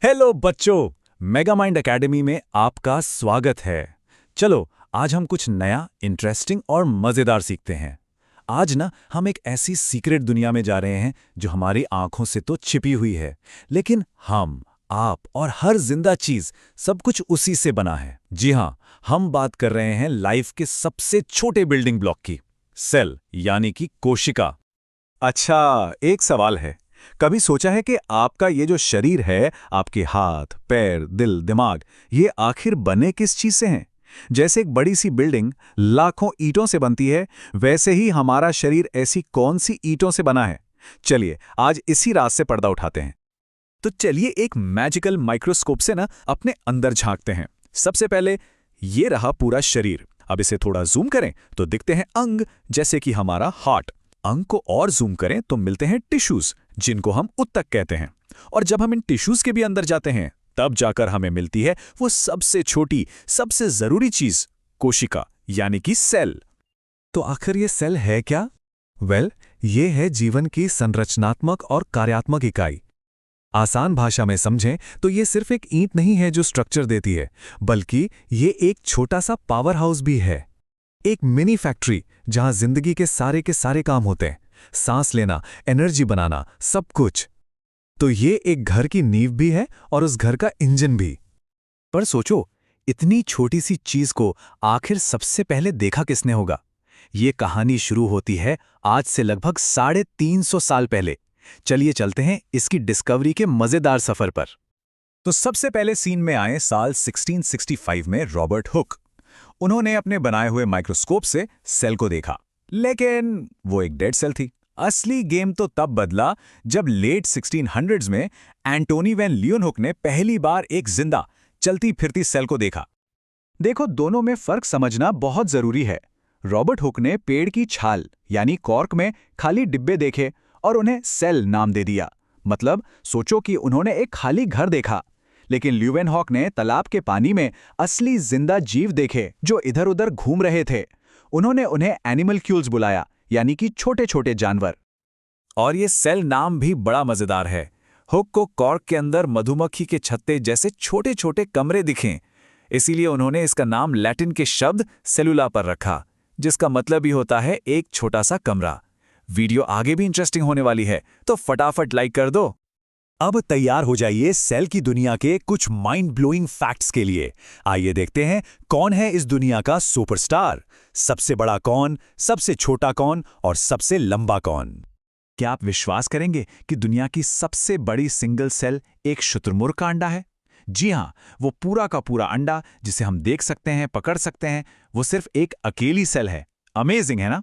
Hello बच्चों, mega mind academy में आपका स्वागत है। चलो आज हम कुछ नया, इंटरेस्टिंग और मजेदार सीखते हैं। आज ना हम एक ऐसी सीक्रेट दुनिया में जा रहे हैं जो हमारी आंखों से तो छिपी हुई है, लेकिन हम, आप और हर जिंदा चीज सब कुछ उसी से बना है। जी हाँ, हम बात कर रहे हैं लाइफ के सबसे छोटे बिल्डिंग ब्लॉक की, सेल यानी कि कोशिका। अच्छा, एक सवाल है। कभी सोचा है कि आपका ये जो शरीर है, आपके हाथ, पैर, दिल, दिमाग, ये आखिर बने किस चीज से हैं? जैसे एक बड़ी सी बिल्डिंग लाखों ईंटों से बनती है, वैसे ही हमारा शरीर ऐसी कौन सी ईंटों से बना है? चलिए, आज इसी राज से पर्दा उठाते हैं। तो चलिए एक मैजिकल माइक्रोस्कोप से ना अपने अंदर झांकते हैं। सबसे पहले ये रहा पूरा शरीर। अब इसे थोड़ा जूम करें तो दिखते हैं अंग, जैसे कि हमारा हार्ट। अंग को और जूम करें तो मिलते हैं टिश्यूज, जिनको हम उत्तक कहते हैं। और जब हम इन टिश्यूज के भी अंदर जाते हैं, तब जाकर हमें मिलती है वो सबसे छोटी, सबसे जरूरी चीज, कोशिका यानी कि सेल। तो आखिर ये सेल है क्या? ये है जीवन की संरचनात्मक और कार्यात्मक इकाई। आसान भाषा में समझें तो ये सिर्फ एक ईंट नहीं है जो स्ट्रक्चर देती है, बल्कि ये एक छोटा सा पावर हाउस भी है। एक मिनी फैक्ट्री जहां जिंदगी के सारे काम होते हैं, सांस लेना, एनर्जी बनाना, सब कुछ। तो ये एक घर की नींव भी है और उस घर का इंजन भी। पर सोचो, इतनी छोटी सी चीज को आखिर सबसे पहले देखा किसने होगा? ये कहानी शुरू होती है आज से लगभग 350 साल पहले। चलिए चलते हैं इसकी डिस्कवरी के मजेदार सफर पर। तो सबसे पहले सीन में आए साल 1665 में रॉबर्ट हुक। उन्होंने अपने बनाए हुए माइक्रोस्कोप से सेल को देखा, लेकिन वो एक डेड सेल थी। असली गेम तो तब बदला जब लेट 1600s में एंटोनी वैन लियोनहुक ने पहली बार एक जिंदा, चलती फिरती सेल को देखा। देखो, दोनों में फर्क समझना बहुत जरूरी है। रॉबर्ट हुक ने पेड़ की छाल यानी कॉर्क में खाली डिब्बे देखे और उन्हें सेल नाम दे दिया। मतलब सोचो कि उन्होंने एक खाली घर देखा। लेकिन ल्यूवेनहॉक ने तालाब के पानी में असली जिंदा जीव देखे जो इधर उधर घूम रहे थे। उन्होंने उन्हें एनिमल्क्यूल्स बुलाया, यानी कि छोटे छोटे जानवर। और ये सेल नाम भी बड़ा मजेदार है। हुक को कॉर्क के अंदर मधुमक्खी के छत्ते जैसे छोटे छोटे कमरे दिखे, इसीलिए उन्होंने इसका नाम लैटिन के शब्द सेलुला पर रखा, जिसका मतलब ही होता है एक छोटा सा कमरा। वीडियो आगे भी इंटरेस्टिंग होने वाली है, तो फटाफट लाइक कर दो। अब तैयार हो जाइए सेल की दुनिया के कुछ माइंड ब्लोइंग फैक्ट्स के लिए। आइए देखते हैं कौन है इस दुनिया का सुपरस्टार। सबसे बड़ा कौन, सबसे छोटा कौन और सबसे लंबा कौन? क्या आप विश्वास करेंगे कि दुनिया की सबसे बड़ी सिंगल सेल एक शुतुरमुर्ग का अंडा है? जी हां, वो पूरा का पूरा अंडा जिसे हम देख सकते हैं, पकड़ सकते हैं, वो सिर्फ एक अकेली सेल है। अमेजिंग है ना?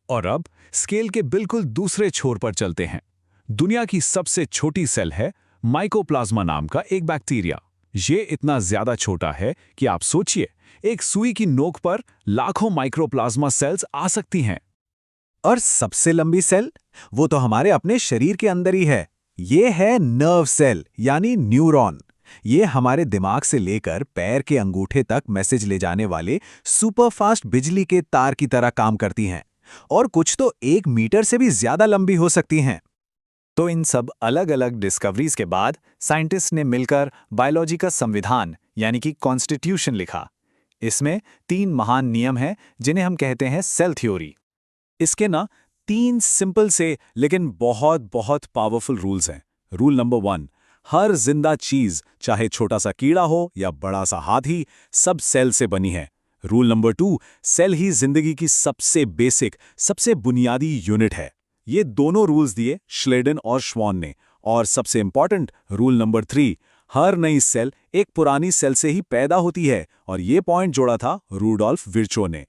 और अब स्केल के बिल्कुल दूसरे छोर पर चलते हैं। दुनिया की सबसे छोटी सेल है माइकोप्लाज्मा नाम का एक बैक्टीरिया। ये इतना ज्यादा छोटा है कि आप सोचिए, एक सुई की नोक पर लाखों माइक्रोप्लाज्मा सेल्स आ सकती हैं। और सबसे लंबी सेल, वो तो हमारे अपने शरीर के अंदर ही है। ये है नर्व सेल यानी न्यूरॉन। ये हमारे दिमाग से लेकर पैर के अंगूठे तक मैसेज ले जाने वाले सुपरफास्ट बिजली के तार की तरह काम करती हैं, और कुछ तो 1 मीटर से भी ज्यादा लंबी हो सकती हैं। तो इन सब अलग अलग डिस्कवरीज के बाद साइंटिस्ट ने मिलकर बायोलॉजी का संविधान यानी कि कॉन्स्टिट्यूशन लिखा। इसमें 3 महान नियम हैं जिन्हें हम कहते हैं सेल थ्योरी। इसके ना 3 सिंपल से लेकिन बहुत बहुत पावरफुल रूल्स हैं। रूल नंबर 1, हर जिंदा चीज, चाहे छोटा सा कीड़ा हो या बड़ा सा हाथी, सब सेल से बनी है। रूल नंबर 2, सेल ही जिंदगी की सबसे बेसिक, सबसे बुनियादी यूनिट है। ये दोनों रूल्स दिए श्लेडन और श्वान ने। और सबसे इंपॉर्टेंट रूल नंबर 3, हर नई सेल एक पुरानी सेल से ही पैदा होती है, और ये पॉइंट जोड़ा था रूडोल्फ विर्चो ने।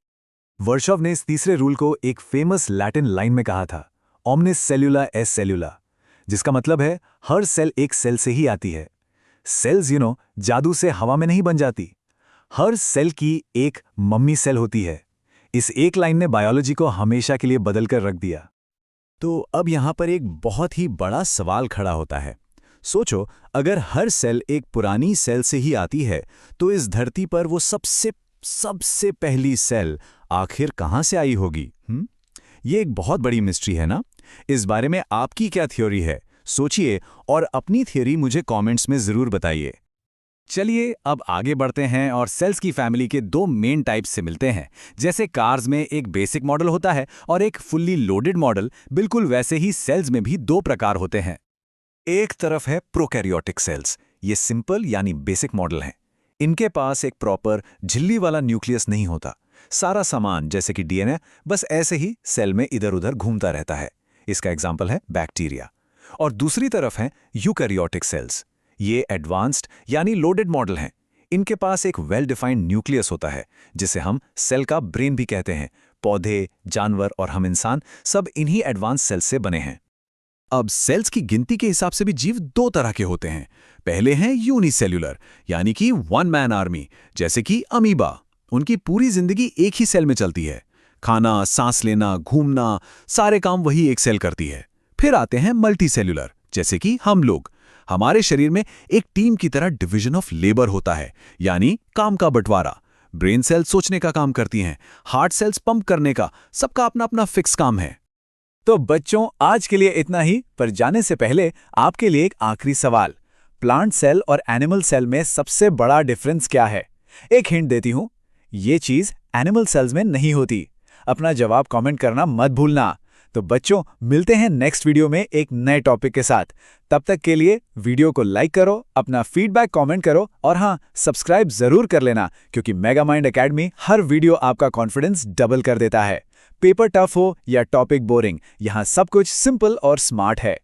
वर्शोव ने इस तीसरे रूल को एक फेमस लैटिन लाइन में कहा था, ओमनिस सेल्युला एस सेल्युला, जिसका मतलब है हर सेल एक सेल से ही आती है। सेल्स जादू से हवा में नहीं बन जाती। हर सेल की एक मम्मी सेल होती है। इस एक लाइन ने बायोलॉजी को हमेशा के लिए बदलकर रख दिया। तो अब यहां पर एक बहुत ही बड़ा सवाल खड़ा होता है। सोचो, अगर हर सेल एक पुरानी सेल से ही आती है, तो इस धरती पर वो सबसे पहली सेल आखिर कहां से आई होगी? ये एक बहुत बड़ी मिस्ट्री है ना? इस बारे में आपकी क्या थ्योरी है? सोचिए और अपनी थियरी मुझे कमेंट्स में ज़रूर बताइए। चलिए अब आगे बढ़ते हैं और सेल्स की फैमिली के दो मेन टाइप्स से मिलते हैं। जैसे कार्स में एक बेसिक मॉडल होता है और एक फुल्ली लोडेड मॉडल, बिल्कुल वैसे ही सेल्स में भी दो प्रकार होते हैं। एक तरफ है प्रोकैरियोटिक सेल्स। ये सिंपल यानी बेसिक मॉडल हैं। इनके पास एक प्रॉपर झिल्ली वाला न्यूक्लियस नहीं होता। सारा सामान जैसे कि डीएनए बस ऐसे ही सेल में इधर उधर घूमता रहता है। इसका एग्जाम्पल है बैक्टीरिया। और दूसरी तरफ है यूकैरियोटिक सेल्स। ये एडवांस्ड यानी लोडेड मॉडल हैं। इनके पास एक वेल डिफाइंड न्यूक्लियस होता है जिसे हम सेल का ब्रेन भी कहते हैं। पौधे, जानवर और हम इंसान सब इन्हीं एडवांस सेल्स से बने हैं। अब सेल्स की गिनती के हिसाब से भी जीव दो तरह के होते हैं। पहले हैं यूनिसेल्युलर यानी कि वन मैन आर्मी, जैसे कि अमीबा। उनकी पूरी जिंदगी एक ही सेल में चलती है। खाना, सांस लेना, घूमना, सारे काम वही एक सेल करती है। फिर आते हैं मल्टीसेल्युलर, जैसे कि हम लोग। हमारे शरीर में एक टीम की तरह डिवीजन ऑफ लेबर होता है, यानी काम का बंटवारा। ब्रेन सेल्स सोचने का काम करती हैं, हार्ट सेल्स पंप करने का, सबका अपना अपना फिक्स काम है। तो बच्चों, आज के लिए इतना ही, पर जाने से पहले आपके लिए एक आखिरी सवाल। प्लांट सेल और एनिमल सेल में सबसे बड़ा डिफरेंस क्या है? एक हिंट देती हूं, ये चीज एनिमल सेल्स में नहीं होती। अपना जवाब कमेंट करना मत भूलना। तो बच्चों, मिलते हैं नेक्स्ट वीडियो में एक नए टॉपिक के साथ। तब तक के लिए वीडियो को लाइक करो, अपना फीडबैक कमेंट करो और हाँ, सब्सक्राइब जरूर कर लेना, क्योंकि मेगामाइंड एकेडमी हर वीडियो आपका कॉन्फिडेंस डबल कर देता है। पेपर टफ हो या टॉपिक बोरिंग, यहाँ सब कुछ सिंपल और स्मार्ट है।